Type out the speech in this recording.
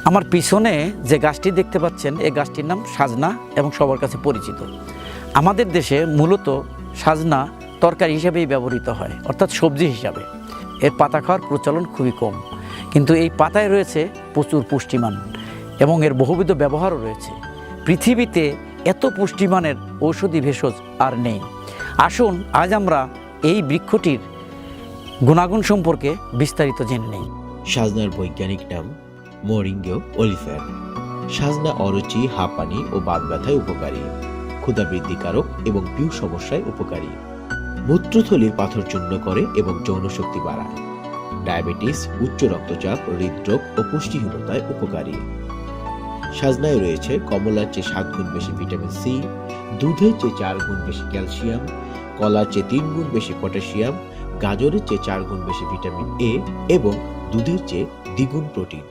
আমার পিছনে যে গাছটি দেখতে পাচ্ছেন এই গাছটির নাম সাজনা এবং সবার কাছে পরিচিত। আমাদের দেশে মূলত সাজনা তরকারি হিসাবেই ব্যবহৃত হয়, অর্থাৎ সবজি হিসাবে। এর পাতা খাওয়ার প্রচলন খুবই কম, কিন্তু এই পাতায় রয়েছে প্রচুর পুষ্টিমান এবং এর বহুবিধ ব্যবহারও রয়েছে। পৃথিবীতে এত পুষ্টিমানের ঔষধি ভেষজ আর নেই। আসুন আজ আমরা এই বৃক্ষটির গুণাগুণ সম্পর্কে বিস্তারিত জেনে নেই। সাজনার বৈজ্ঞানিক নাম মোরিঙ্গো ওলিফেরা। সাজনা অরুচি, হাঁপানি ও বাত ব্যথায় উপকারী, ক্ষুধা বৃদ্ধিকারক এবং পিউ সমস্যায় উপকারী, মূত্রথলির পাথর চূর্ণ করে এবং যৌন শক্তি বাড়ায়, ডায়াবেটিস, উচ্চ রক্তচাপ, হৃদরোগ ও পুষ্টিহীনতায় উপকারী। সাজনায় রয়েছে কমলার চেয়ে 7 গুণ বেশি ভিটামিন সি, দুধের চেয়ে 4 গুণ বেশি ক্যালসিয়াম, কলার চেয়ে 3 গুণ বেশি পটাশিয়াম, গাজরের চেয়ে 4 গুণ বেশি ভিটামিন এ এবং দুধের চেয়ে দ্বিগুণ প্রোটিন।